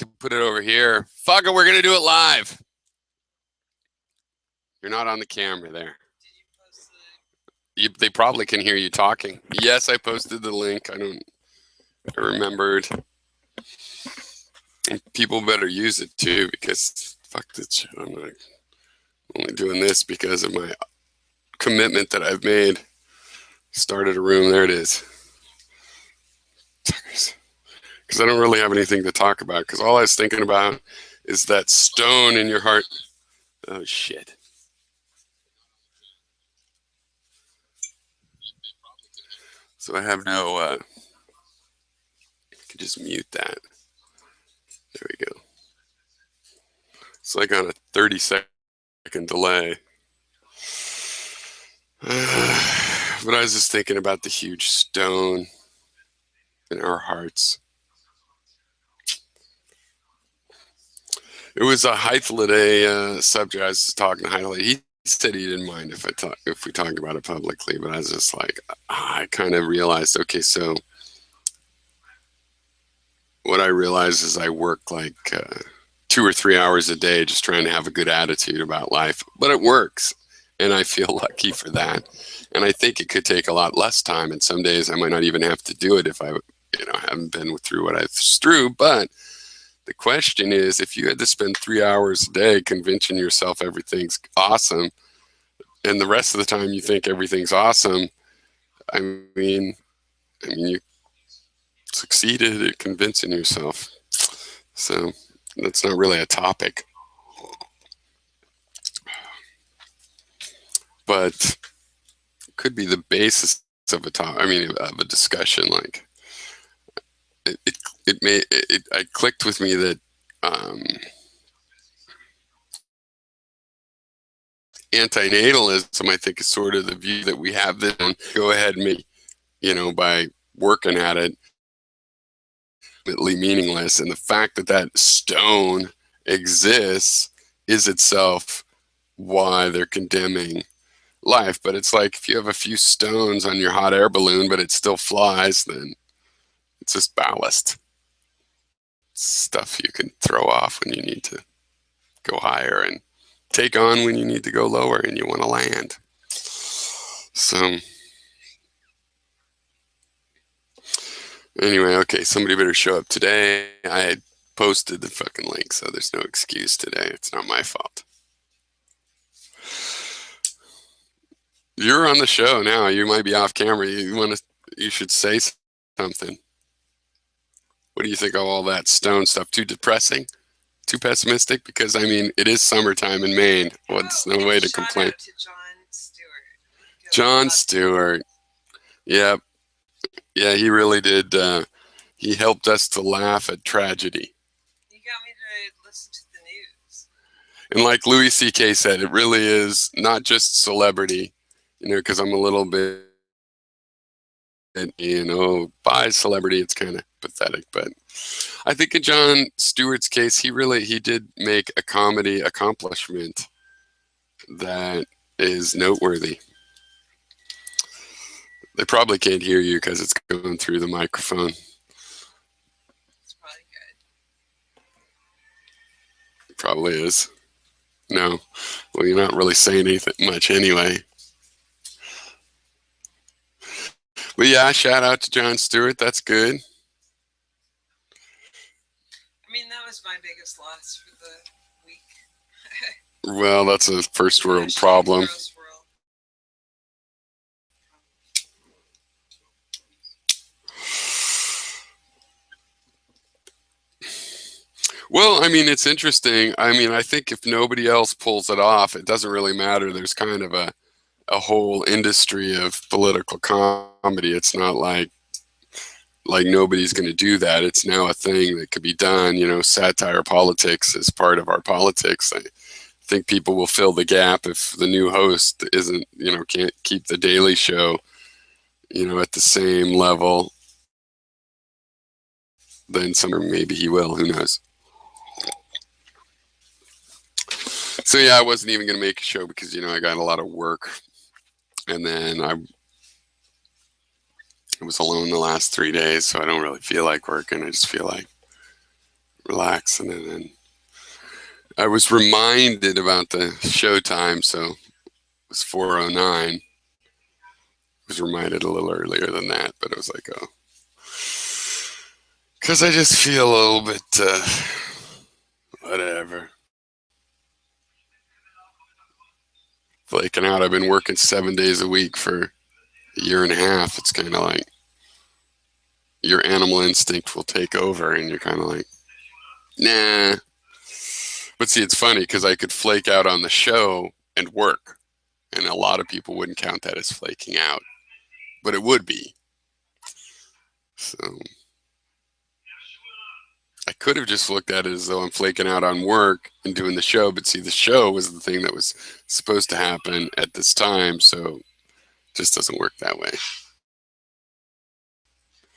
can put it over here. Fuck it, we're gonna do it live. You're not on the camera there. They probably can hear you talking. Yes, I posted the link. I remembered. And people better use it too, because fuck this shit. I'm not only doing this because of my commitment that I've made. Started a room. There it is. Because I don't really have anything to talk about, because all I was thinking about is that stone in your heart. Oh shit. So I have no I can just mute that. There we go. It's like on a 30-second delay. But I was just thinking about the huge stone in our hearts. It was a Hythloday subject. I was just talking to Hythloday. He said he didn't mind if we talked about it publicly, but I was just like, I kind of realized, okay, so what I realized is I work like 2 or 3 hours a day just trying to have a good attitude about life, but it works, and I feel lucky for that. And I think it could take a lot less time, and some days I might not even have to do it if I haven't been through what I've through. But the question is, if you had to spend 3 hours a day convincing yourself everything's awesome, and the rest of the time you think everything's awesome, I mean, you succeeded at convincing yourself. So that's not really a topic. But it could be the basis of of a discussion. Like I clicked with me that antinatalism, I think, is sort of the view that we have that go ahead and make, by working at it, meaningless. And the fact that that stone exists is itself why they're condemning life. But it's like, if you have a few stones on your hot air balloon, but it still flies, then it's just ballast. Stuff you can throw off when you need to go higher, and take on when you need to go lower and you want to land. So anyway, okay, somebody better show up today. I had posted the fucking link, so there's no excuse today. It's not my fault. You're on the show now. You might be off camera. You should say something. What do you think of all that stone stuff? Too depressing? Too pessimistic? Because it is summertime in Maine. What's no way to complain? To Jon Stewart. Jon Stewart. Yeah. Yeah, he really did. He helped us to laugh at tragedy. You got me to listen to the news. And like Louis C.K. said, it really is not just celebrity, because I'm a little bit, by celebrity, it's kind of pathetic. But I think in Jon Stewart's case, he did make a comedy accomplishment that is noteworthy. They probably can't hear you because it's going through the microphone. It's probably good. It probably is. No. Well, you're not really saying anything much anyway. But yeah, shout out to Jon Stewart. That's good. That was my biggest loss for the week. Well, that's a first world problem. Well, it's interesting. I think if nobody else pulls it off, it doesn't really matter. There's kind of a whole industry of political comedy. It's not like nobody's going to do that. It's now a thing that could be done. Satire politics is part of our politics. I think people will fill the gap if the new host can't keep the Daily Show, at the same level. Then maybe he will. Who knows? So yeah, I wasn't even going to make a show because, I got a lot of work. And then I was alone the last 3 days, so I don't really feel like working. I just feel like relaxing, and then I was reminded about the show time, so it was 4:09. Was reminded a little earlier than that, but it was like, oh, because I just feel a little bit whatever, flaking out. I've been working 7 days a week for a year and a half. It's kind of like your animal instinct will take over, and you're kind of like, nah. But see, it's funny because I could flake out on the show and work, and a lot of people wouldn't count that as flaking out, but it would be. So I could have just looked at it as though I'm flaking out on work and doing the show, but see, the show was the thing that was supposed to happen at this time, so it just doesn't work that way.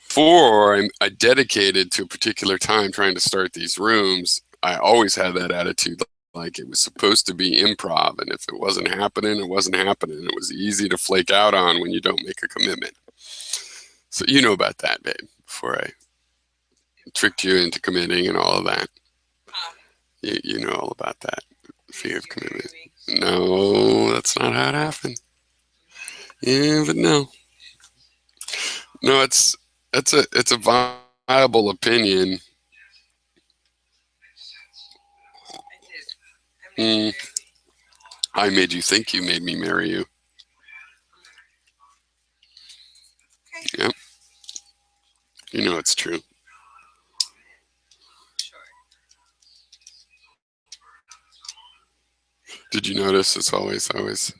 Before I dedicated to a particular time trying to start these rooms, I always had that attitude like it was supposed to be improv, and if it wasn't happening, it wasn't happening. It was easy to flake out on when you don't make a commitment. So you know about that, babe, before I tricked you into committing and all of that. You know all about that. Fear of commitment. No, that's not how it happened. Yeah, but no. No, it's a viable opinion. I made you think you made me marry you. Yep. You know it's true. Did you notice it's always? Yes. Always.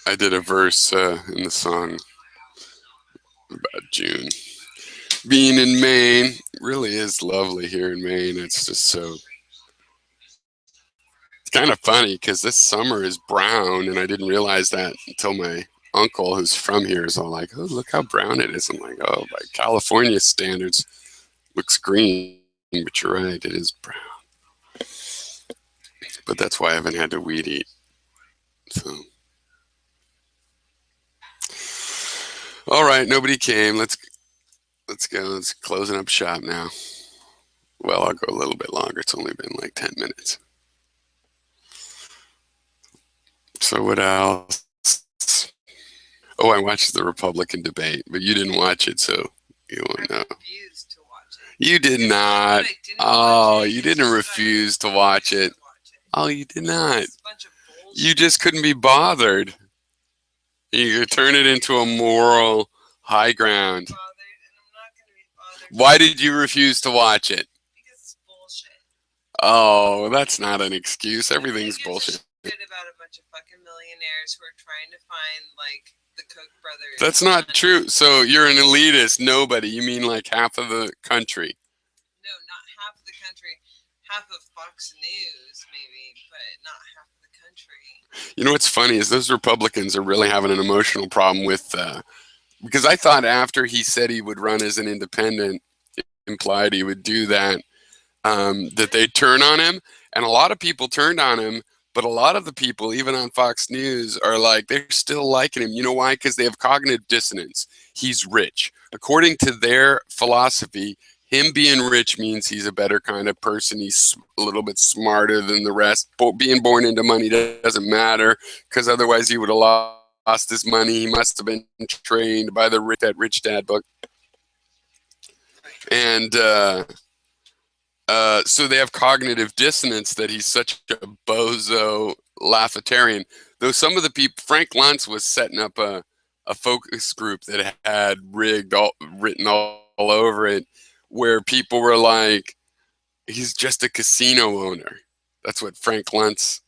I did a verse in the song about June. Being in Maine really is lovely here in Maine. It's just so. It's kind of funny because this summer is brown, and I didn't realize that until my uncle, who's from here, is all like, "Oh, look how brown it is." I'm like, "Oh, by California standards, looks green." But you're right, it is brown. But that's why I haven't had to weed eat. So. All right, nobody came. Let's go. It's closing up shop now. Well, I'll go a little bit longer. It's only been like 10 minutes. So what else? Oh, I watched the Republican debate, but you didn't watch it, so you won't know. Refused to watch it. You did not. Oh, you didn't refuse to watch it. Oh, you did not. You just couldn't be bothered. You could turn it into a moral high ground. Why did you refuse to watch it? Because it's bullshit. Oh, that's not an excuse. Everything's bullshit. About a bunch of fucking millionaires who are trying to find like the Koch brothers. That's not true. So you're an elitist. Nobody. You mean like half of the country? No, not half of the country. Half of Fox News, maybe, but not half of the country. You know what's funny is those Republicans are really having an emotional problem with. Because I thought after he said he would run as an independent, implied he would do that, that they'd turn on him. And a lot of people turned on him, but a lot of the people, even on Fox News, are like, they're still liking him. You know why? Because they have cognitive dissonance. He's rich. According to their philosophy, him being rich means he's a better kind of person. He's a little bit smarter than the rest. Being born into money doesn't matter, because otherwise he would have lost his money. He must have been trained by that Rich Dad book. And so they have cognitive dissonance that he's such a bozo laughatarian. Though some of the people, Frank Luntz was setting up a focus group that had written all over it, where people were like, he's just a casino owner. That's what Frank Luntz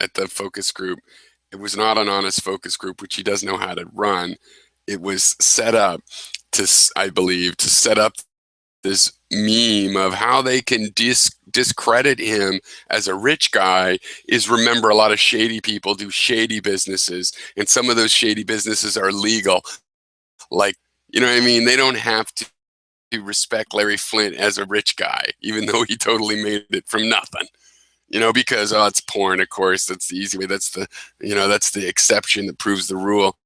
at the focus group. It was not an honest focus group, which he doesn't know how to run. It was set up to, I believe, to set up this meme of how they can discredit him as a rich guy is, remember, a lot of shady people do shady businesses, and some of those shady businesses are legal. Like, you know what I mean? They don't have to respect Larry Flint as a rich guy, even though he totally made it from nothing. Because it's porn, of course. That's the easy way. That's the exception that proves the rule.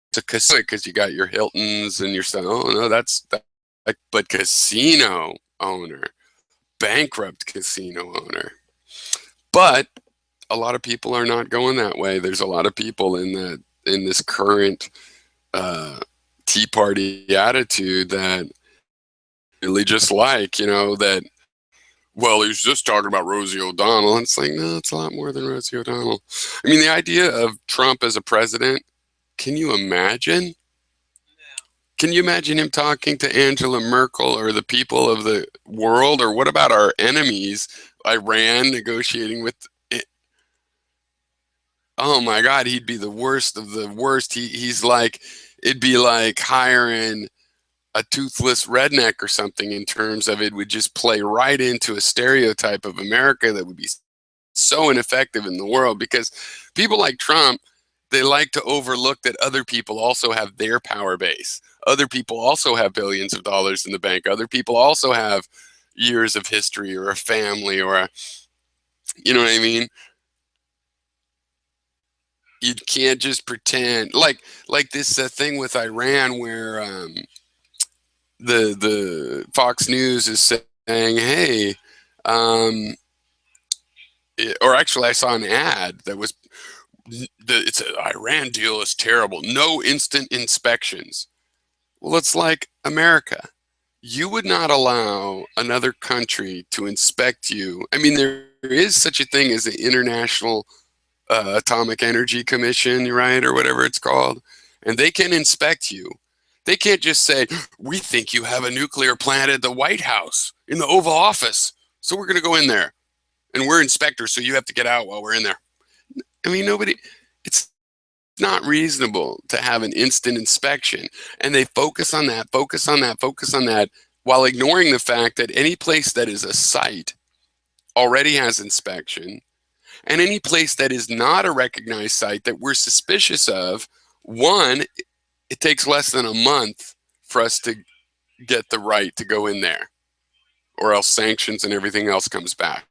It's a casino because you got your Hiltons and your stuff. Oh no, but casino owner, bankrupt casino owner. But a lot of people are not going that way. There's a lot of people in this current Tea Party attitude that really just that. Well, he's just talking about Rosie O'Donnell. And it's like, no, it's a lot more than Rosie O'Donnell. I mean, the idea of Trump as a president, can you imagine? Yeah. Can you imagine him talking to Angela Merkel or the people of the world? Or what about our enemies, Iran, negotiating with it? Oh my God, he'd be the worst of the worst. It'd be like hiring a toothless redneck or something, in terms of it would just play right into a stereotype of America that would be so ineffective in the world, because people like Trump, they like to overlook that other people also have their power base. Other people also have billions of dollars in the bank. Other people also have years of history or a family you know what I mean? You can't just pretend like this thing with Iran where the Fox News is saying, hey, or actually I saw an ad that was, it's an Iran deal is terrible. No instant inspections. Well, it's like America. You would not allow another country to inspect you. I mean, there is such a thing as the International Atomic Energy Commission, right, or whatever it's called, and they can inspect you. They can't just say, we think you have a nuclear plant at the White House in the Oval Office, so we're going to go in there, and we're inspectors, so you have to get out while we're in there. I mean, it's not reasonable to have an instant inspection. And they focus on that, while ignoring the fact that any place that is a site already has inspection, and any place that is not a recognized site that we're suspicious of, one, it takes less than a month for us to get the right to go in there, or else sanctions and everything else comes back.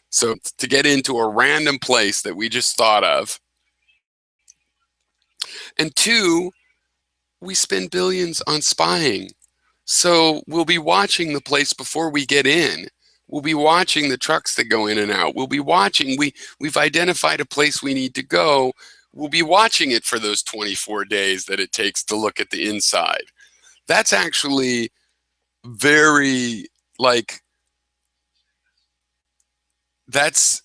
So to get into a random place that we just thought of, and two, we spend billions on spying. So we'll be watching the place before we get in. We'll be watching the trucks that go in and out. We'll be watching, we've identified a place we need to go. We'll be watching it for those 24 days that it takes to look at the inside. That's actually very, that's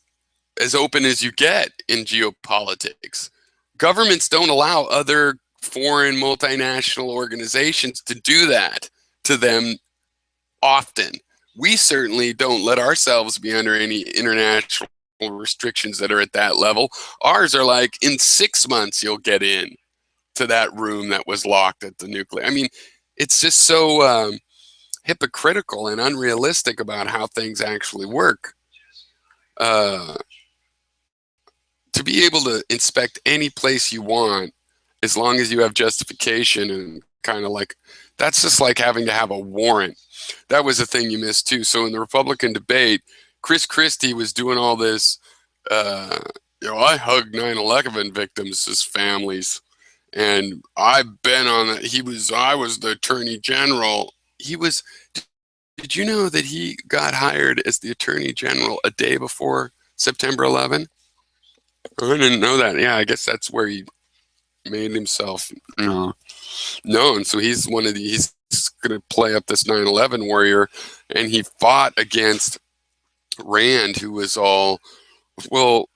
as open as you get in geopolitics. Governments don't allow other foreign multinational organizations to do that to them often. We certainly don't let ourselves be under any international restrictions that are at that level. Ours are like, in 6 months you'll get in to that room that was locked at the nuclear. I mean, it's just so hypocritical and unrealistic about how things actually work. To be able to inspect any place you want, as long as you have justification, and kind of like, that's just like having to have a warrant. That was the thing you missed too. So in the Republican debate, Chris Christie was doing all this, I hug 9/11 victims' families, and I've been on that. I was the attorney general. Did you know that he got hired as the attorney general a day before September 11? I didn't know that. Yeah, I guess that's where he made himself known. So he's he's going to play up this 9/11 warrior, and he fought against Rand, who was all, well,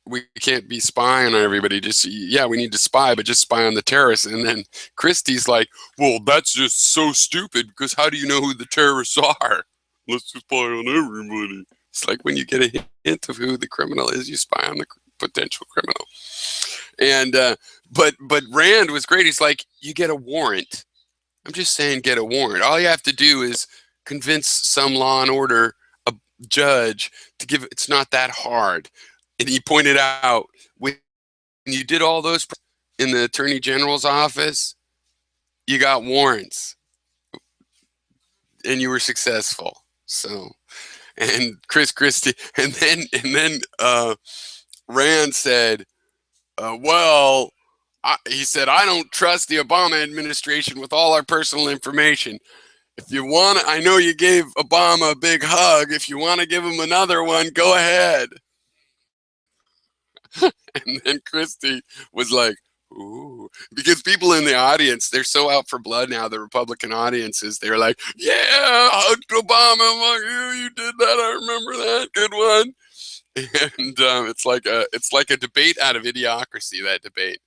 we can't be spying on everybody. We need to spy, but just spy on the terrorists. And then Christie's like, well, that's just so stupid, because how do you know who the terrorists are? Let's just spy on everybody. It's like when you get a hint of who the criminal is, you spy on the potential criminal. And but Rand was great. He's like, you get a warrant. I'm just saying, get a warrant. All you have to do is convince some law and order judge to give. It's not that hard. And he pointed out, when you did all those, in the Attorney General's office, you got warrants and you were successful. So, and Chris Christie, and then Rand said, well, he said, I don't trust the Obama administration with all our personal information. If you want, I know you gave Obama a big hug. If you want to give him another one, go ahead. And then Christie was like, ooh, because people in the audience, they're so out for blood now, the Republican audiences, they're like, yeah, hugged Obama. I'm like, yeah, you did that. I remember that. Good one. And it's like a debate out of Idiocracy, that debate.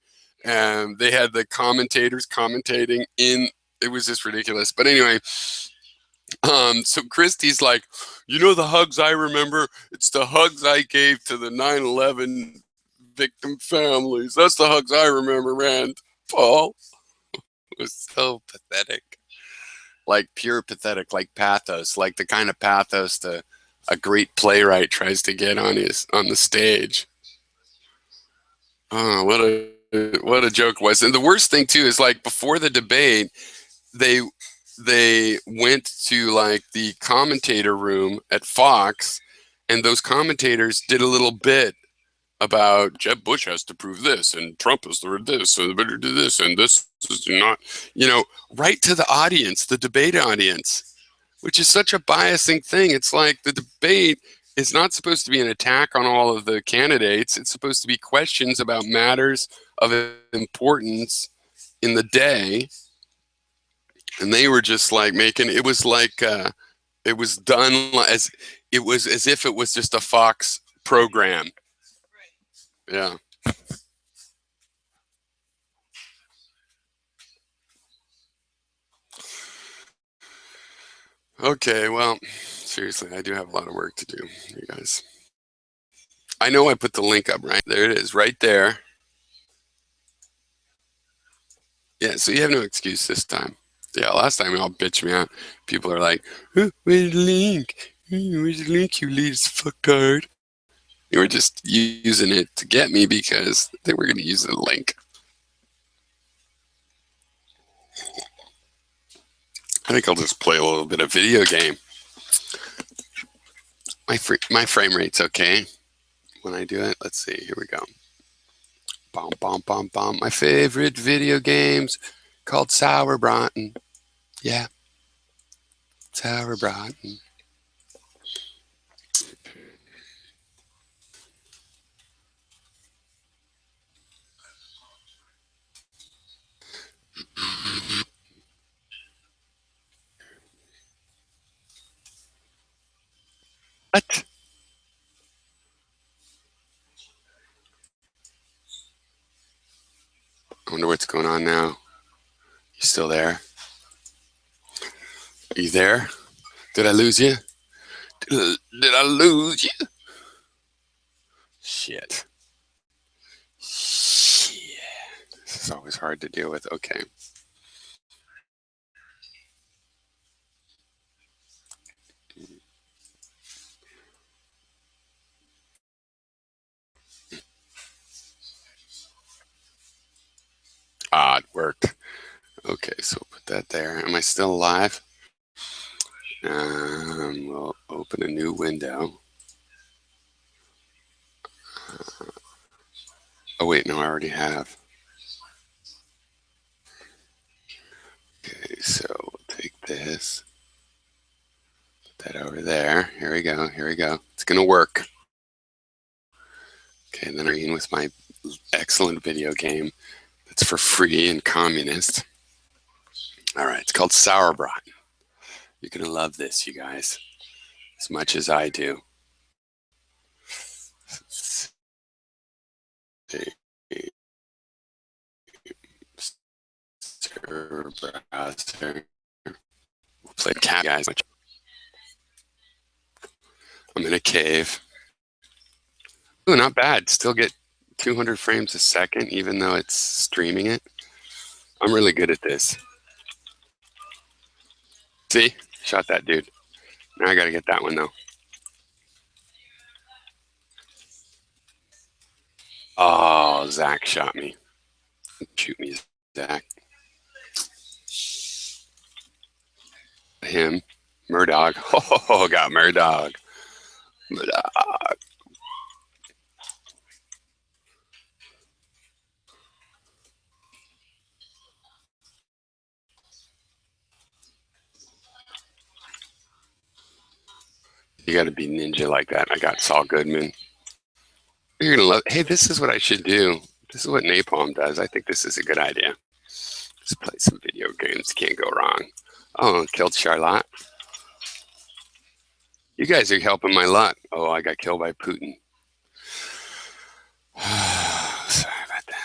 And they had the commentators commentating in, it was just ridiculous. But anyway, so Christie's like, you know, the hugs I remember, it's the hugs I gave to the 9/11 victim families. That's the hugs I remember, Rand Paul. It was so pathetic. Like pure pathetic, like pathos, like the kind of pathos that a great playwright tries to get on the stage. Oh, what a joke it was. And the worst thing too is, like, before the debate, they they went to like the commentator room at Fox, and those commentators did a little bit about Jeb Bush has to prove this, and Trump is the this, and better do this, and this is not, right to the audience, the debate audience, which is such a biasing thing. It's like the debate is not supposed to be an attack on all of the candidates. It's supposed to be questions about matters of importance in the day. And they were just like making, it was like, it was done as, it was as if it was just a Fox program. Yeah. Okay, well, seriously, I do have a lot of work to do, you guys. I know I put the link up, right? There it is, right there. Yeah, so you have no excuse this time. Yeah, last time y'all bitch me out. People are like, oh, where's the link? Where's the link, you leaves fucktard? You were just using it to get me because they were going to use the link. I think I'll just play a little bit of video game. My frame rate's okay when I do it. Let's see. Here we go. Bom, bom, bom, bom. My favorite video games called Sauerbraten. Yeah. Sauerbraten. What? I wonder what's going on now. You still there? Are you there? Did I lose you? Did I lose you? Shit. Shit. This is always hard to deal with. Okay. Ah, it worked. Okay, so we'll put that there. Am I still alive? We'll open a new window. Oh, wait, no, I already have. Okay, so we'll take this, put that over there. Here we go. Here we go. It's going to work. Okay, and then I'm in with my excellent video game that's for free and communist. All right, it's called Sauerbraten. You're going to love this, you guys, as much as I do. Browser. We'll play cat, guys. I'm in a cave. Ooh, not bad. Still get 200 frames a second, even though it's streaming it. I'm really good at this. See? Shot that dude. Now I got to get that one, though. Oh, Zach shot me. shoot me, Zach. Him. Murdoch. Oh, got Murdoch. Murdoch. You got to be ninja like that. I got Saul Goodman. You're gonna love. Hey, this is what I should do. This is what Napalm does. I think this is a good idea. Just play some video games. Can't go wrong. Oh, killed Charlotte. You guys are helping my luck. Oh, I got killed by Putin. Sorry about that.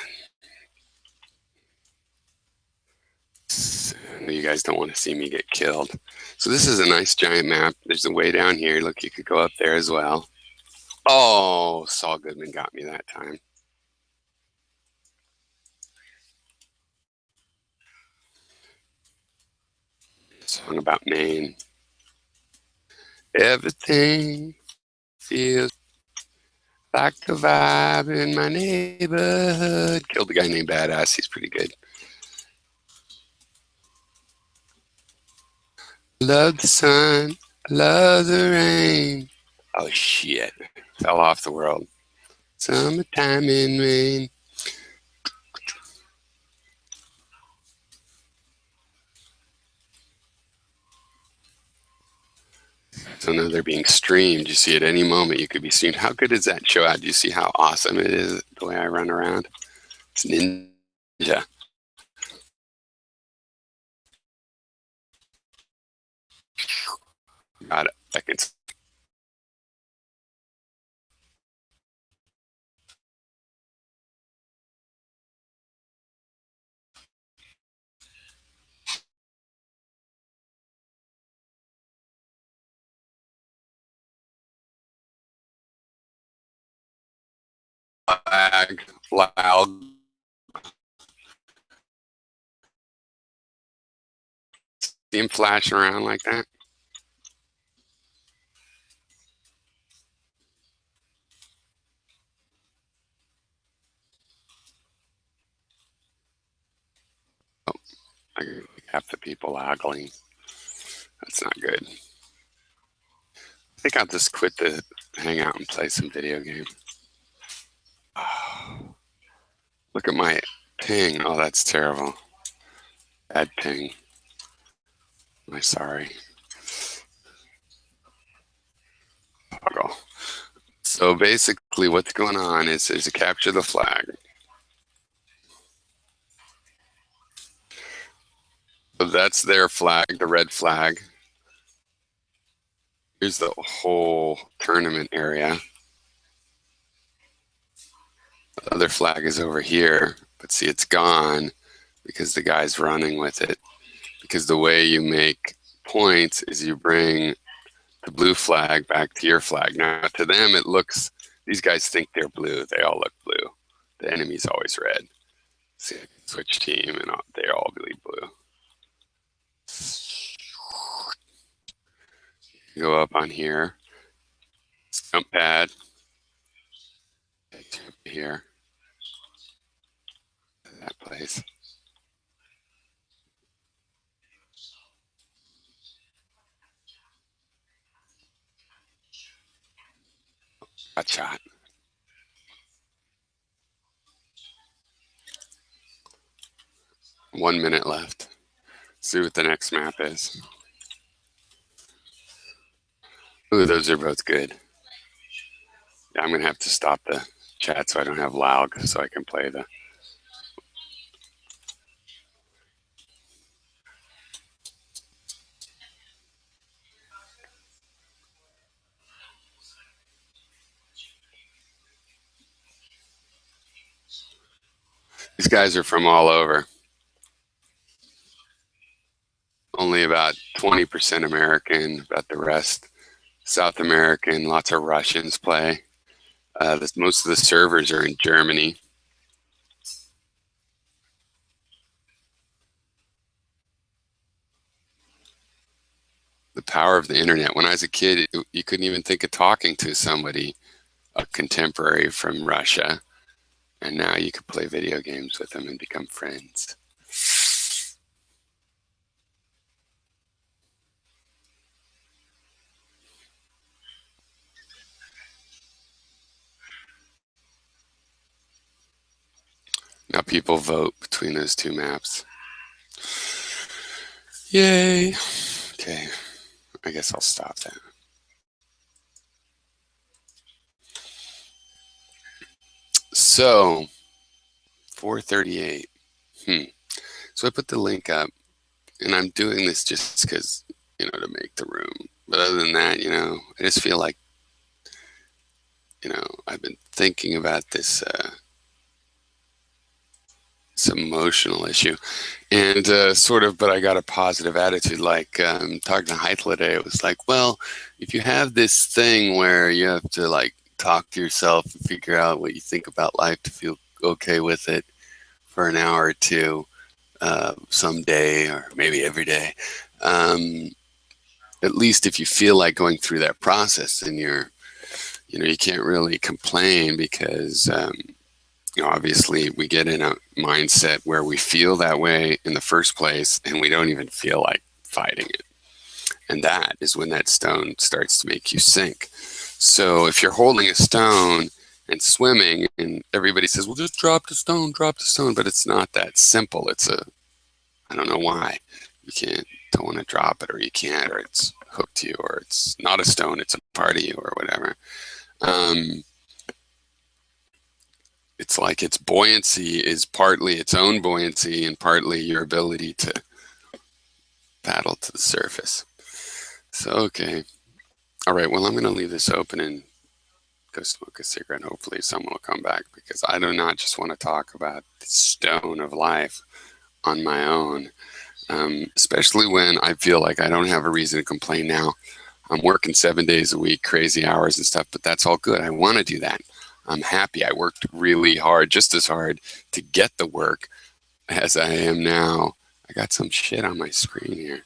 You guys don't want to see me get killed. So this is a nice giant map. There's a way down here. Look, you could go up there as well. Oh, Saul Goodman got me that time. Song about Maine. Everything feels like the vibe in my neighborhood. Killed a guy named Badass. He's pretty good. Love the sun. Love the rain. Oh, shit. Fell off the world. Summertime in Maine. So now they're being streamed. You see, at any moment you could be streamed. How good does that show out? Do you see how awesome it is the way I run around? It's ninja. Got it. I can flag loud. See him flashing around like that? Oh, I got half the people ogling. That's not good. I think I'll just quit the hangout and play some video game. Oh, look at my ping. Oh, that's terrible. Bad ping. I'm sorry. Toggle. So basically what's going on is there's a capture the flag. So that's their flag, the red flag. Here's the whole tournament area. The other flag is over here, but see, it's gone because the guy's running with it. Because the way you make points is you bring the blue flag back to your flag. Now, to them, it looks, these guys think they're blue. They all look blue. The enemy's always red. See, switch team, and they all bleed blue. Go up on here. Jump pad. Here. That place. Got shot. One minute left. See what the next map is. Ooh, those are both good. Yeah, I'm going to have to stop the chat so I don't have lag so I can play the... These guys are from all over. Only about 20% American, about the rest South American. Lots of Russians play. Most of the servers are in Germany. The power of the internet. When I was a kid, you couldn't even think of talking to somebody, a contemporary from Russia. And now you can play video games with them and become friends. Now people vote between those two maps. Yay. Okay, I guess I'll stop that. So, 438. So I put the link up, and I'm doing this just because, to make the room. But other than that, I just feel like, I've been thinking about this emotional issue, and but I got a positive attitude. Like talking to Heitler today, it was like, well, if you have this thing where you have to like talk to yourself and figure out what you think about life to feel okay with it for an hour or two, someday or maybe every day. At least if you feel like going through that process, then you can't really complain because obviously we get in a mindset where we feel that way in the first place and we don't even feel like fighting it. And that is when that stone starts to make you sink. So if you're holding a stone and swimming and everybody says, well, just drop the stone, but it's not that simple. I don't know why. You don't want to drop it, or you can't, or it's hooked to you, or it's not a stone, it's a part of you, or whatever. It's like its buoyancy is partly its own buoyancy and partly your ability to paddle to the surface. So, okay. All right, well, I'm going to leave this open and go smoke a cigarette. Hopefully someone will come back, because I do not just want to talk about the stone of life on my own, especially when I feel like I don't have a reason to complain now. I'm working 7 days a week, crazy hours and stuff, but that's all good. I want to do that. I'm happy. I worked really hard, just as hard to get the work as I am now. I got some shit on my screen here.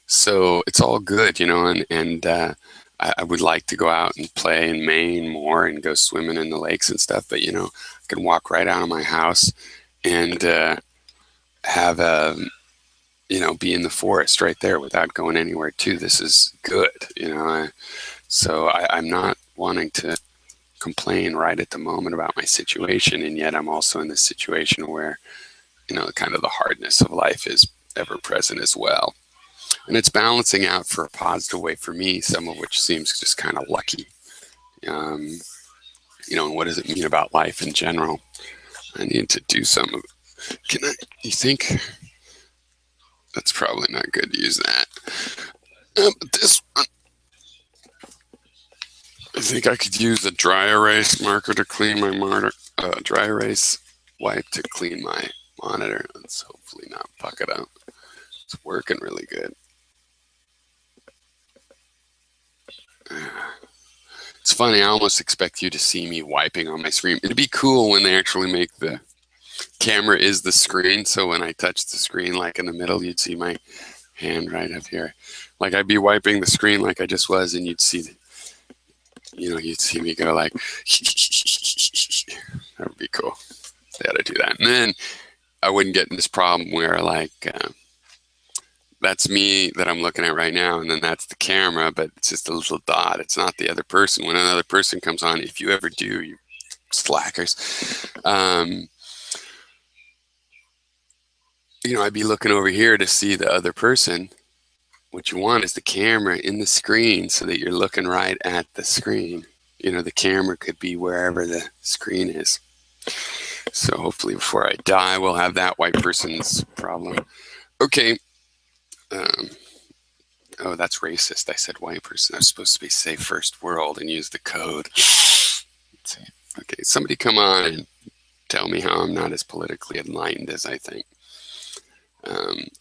So it's all good, and I would like to go out and play in Maine more and go swimming in the lakes and stuff, but, I can walk right out of my house and have a, be in the forest right there without going anywhere too. This is good, so I'm not wanting to complain right at the moment about my situation, and yet I'm also in this situation where, kind of the hardness of life is ever present as well. And it's balancing out for a positive way for me, some of which seems just kind of lucky. And what does it mean about life in general? I need to do some of it. You think? That's probably not good to use that. But this one, I think I could use the dry erase marker to clean my dry erase wipe to clean my monitor. Let's hopefully not fuck it up. It's working really good. It's funny, I almost expect you to see me wiping on my screen. It'd be cool when they actually make the camera is the screen, so when I touch the screen, like in the middle, you'd see my hand right up here. Like I'd be wiping the screen like I just was, and you'd see me go like, that would be cool. They ought to do that. And then I wouldn't get in this problem where like, that's me that I'm looking at right now, and then that's the camera, but it's just a little dot. It's not the other person. When another person comes on, if you ever do, you slackers, I'd be looking over here to see the other person. What you want is the camera in the screen so that you're looking right at the screen. The camera could be wherever the screen is. So hopefully before I die, we'll have that white person's problem. Okay. Oh, that's racist. I said white person. I was supposed to say first world and use the code. Okay, somebody come on and tell me how I'm not as politically enlightened as I think.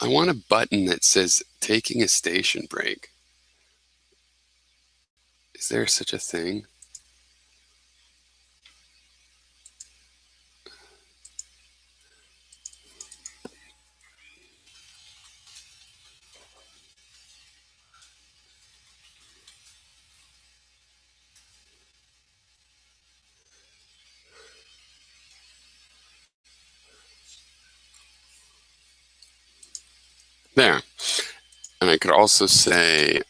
I want a button that says taking a station break. Is there such a thing? There. And I could also say,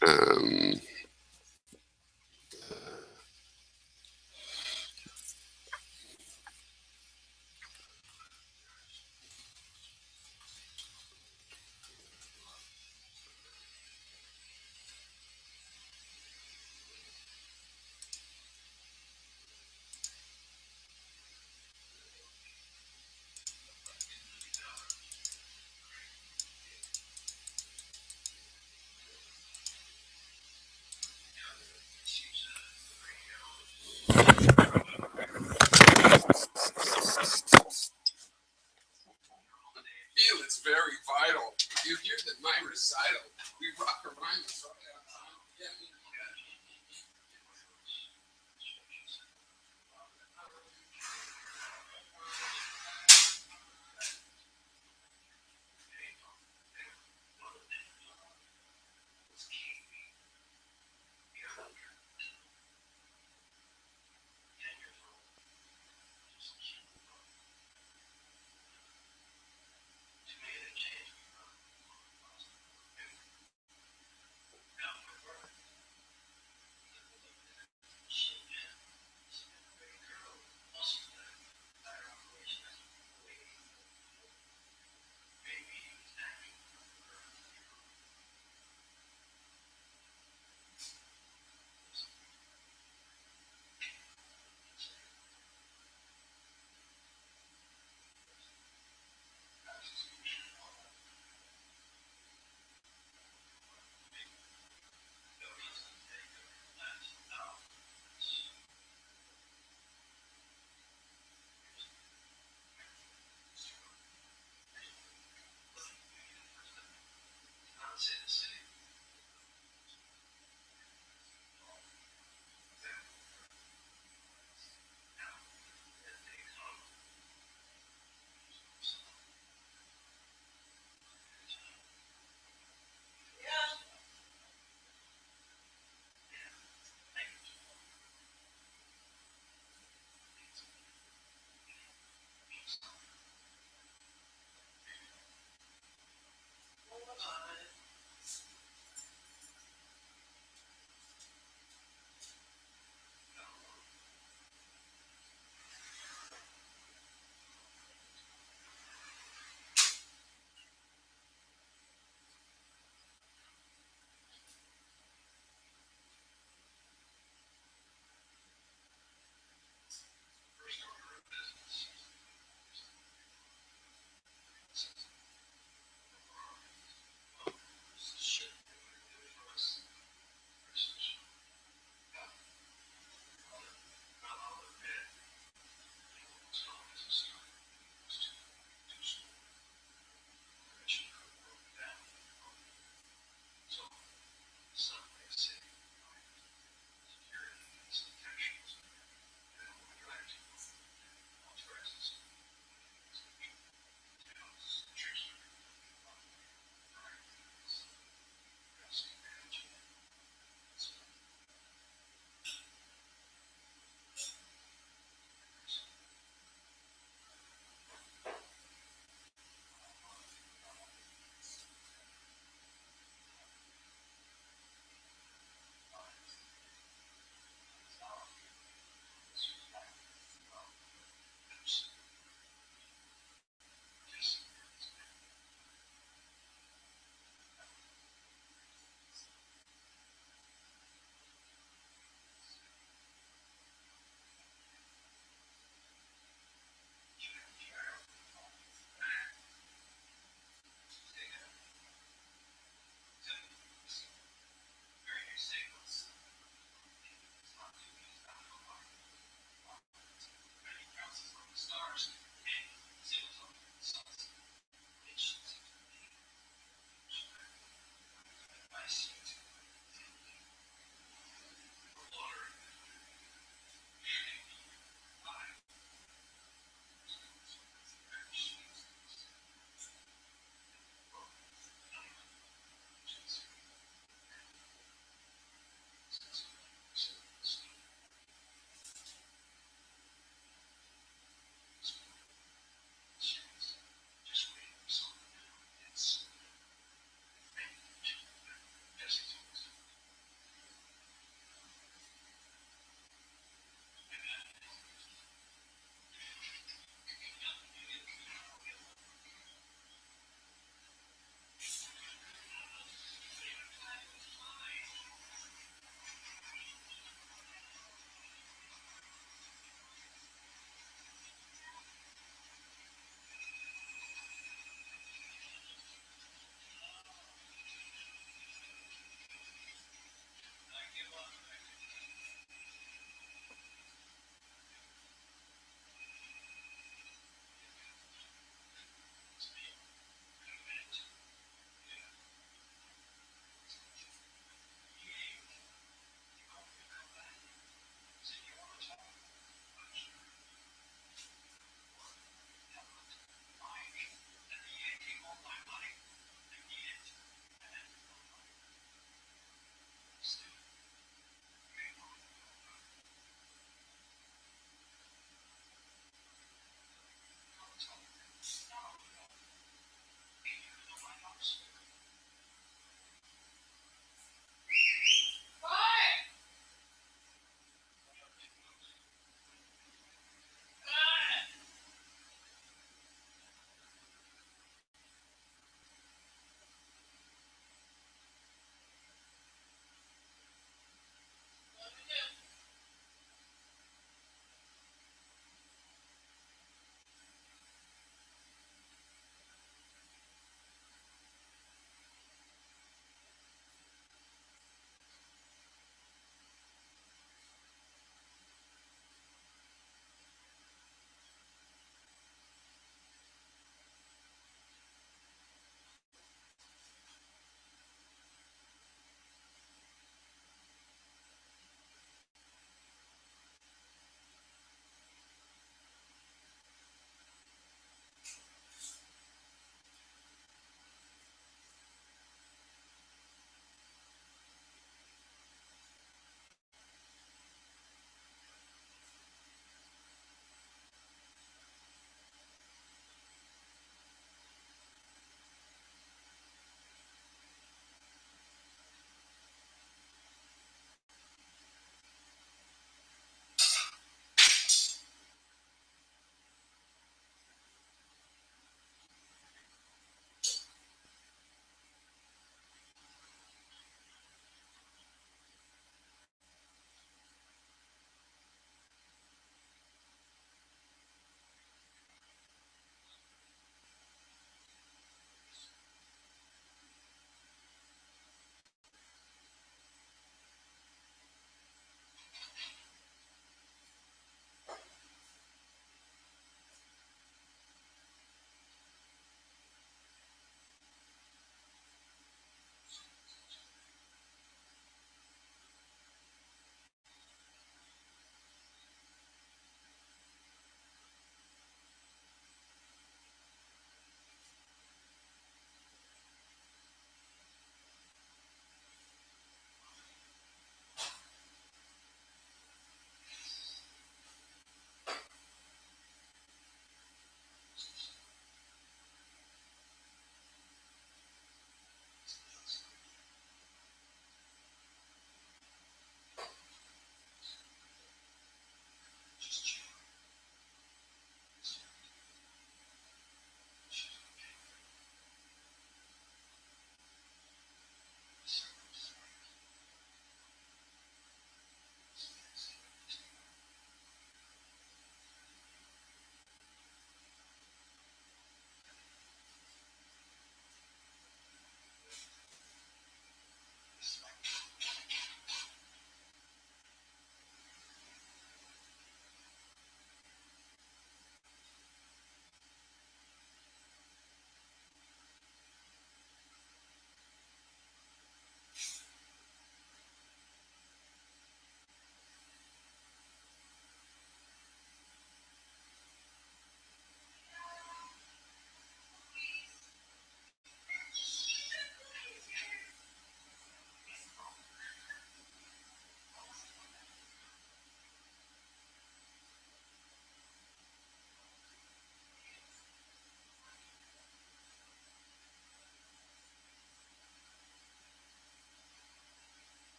feel it's very vital. You hear that my recital, we rock a rhyme. Yeah.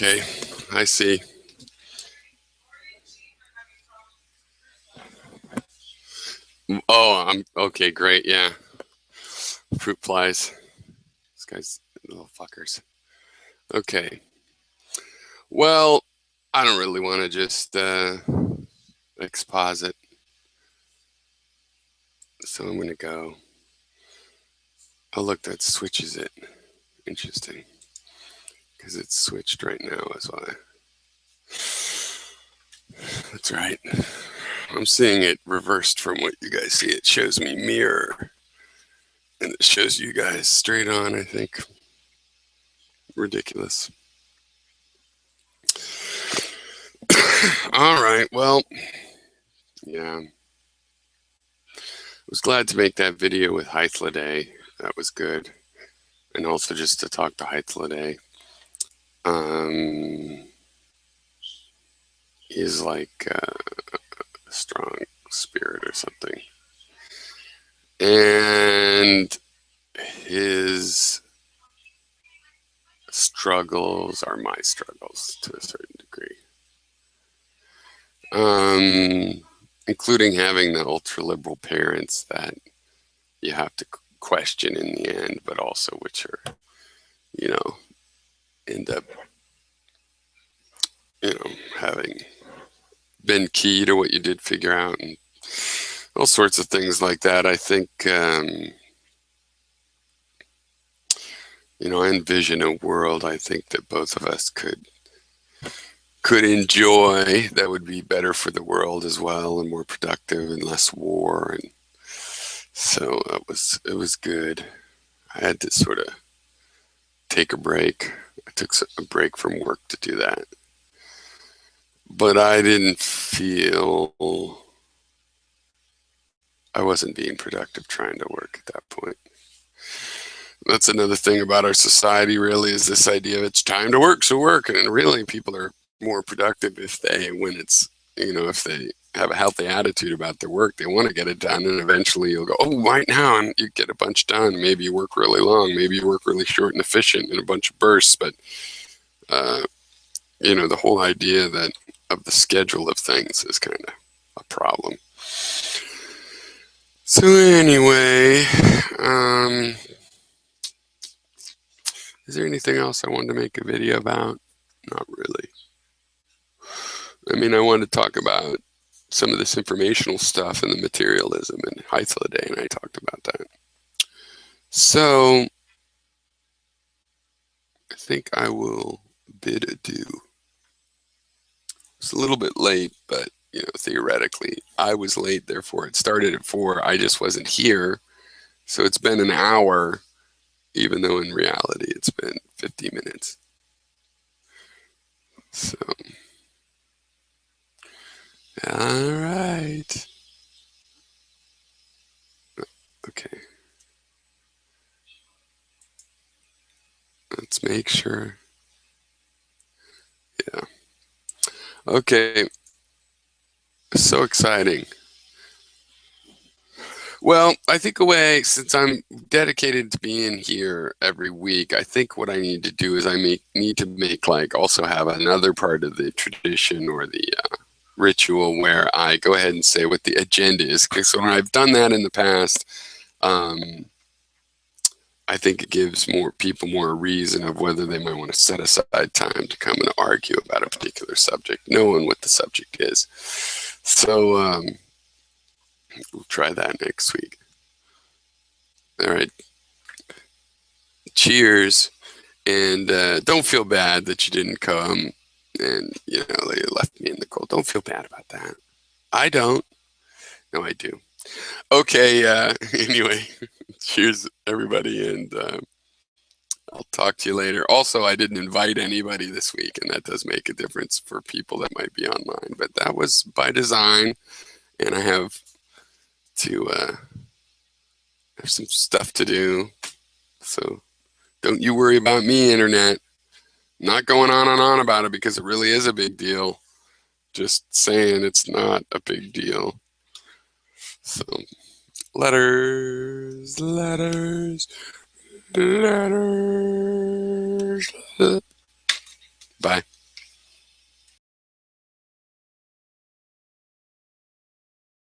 Okay, I see. Oh, I'm okay. Great, yeah. Fruit flies. These guys, little fuckers. Okay. Well, I don't really want to just exposit, so I'm gonna go. Oh, look, that switches it. Interesting, because it's switched right now. That's why. That's right. I'm seeing it reversed from what you guys see. It shows me mirror, and it shows you guys straight on, I think. Ridiculous. All right, well, yeah. I was glad to make that video with Hythloday. That was good. And also just to talk to Hythloday. He's like a strong spirit or something. And his struggles are my struggles to a certain degree. Including having the ultra-liberal parents that you have to question in the end, but also which are, end up, having been key to what you did figure out and all sorts of things like that. I think, I envision a world I think that both of us could enjoy that would be better for the world as well and more productive and less war. And so it was good. I had to sort of take a break. I took a break from work to do that. But I didn't feel I wasn't being productive trying to work at that point. That's another thing about our society, really, is this idea of it's time to work, so work. And really, people are more productive if they have a healthy attitude about their work. They want to get it done, and eventually you'll go, oh, right now, and you get a bunch done. Maybe you work really long, maybe you work really short and efficient in a bunch of bursts. But the whole idea of the schedule of things is kind of a problem. So anyway, is there anything else I wanted to make a video about? Not really. I mean, I wanted to talk about some of this informational stuff and the materialism and Hythloday, and I talked about that. So I think I will bid adieu. It's a little bit late, but theoretically, I was late, therefore it started at 4. I just wasn't here. So it's been an hour, even though in reality it's been 50 minutes. So, all right. Okay. Let's make sure. Yeah. Okay. So exciting. Well, I think since I'm dedicated to being here every week, I think what I need to do is need to make also have another part of the tradition or the ritual where I go ahead and say what the agenda is. So when I've done that in the past, I think it gives more people more reason of whether they might want to set aside time to come and argue about a particular subject, knowing what the subject is. So we'll try that next week. All right. Cheers. And don't feel bad that you didn't come and, you left me in the cold. Don't feel bad about that. I don't. No, I do. Okay. Anyway, cheers, everybody. And I'll talk to you later. Also, I didn't invite anybody this week, and that does make a difference for people that might be online. But that was by design, and I have to have some stuff to do. So don't you worry about me, Internet. I'm not going on and on about it because it really is a big deal. Just saying it's not a big deal. So letters, letters, letters.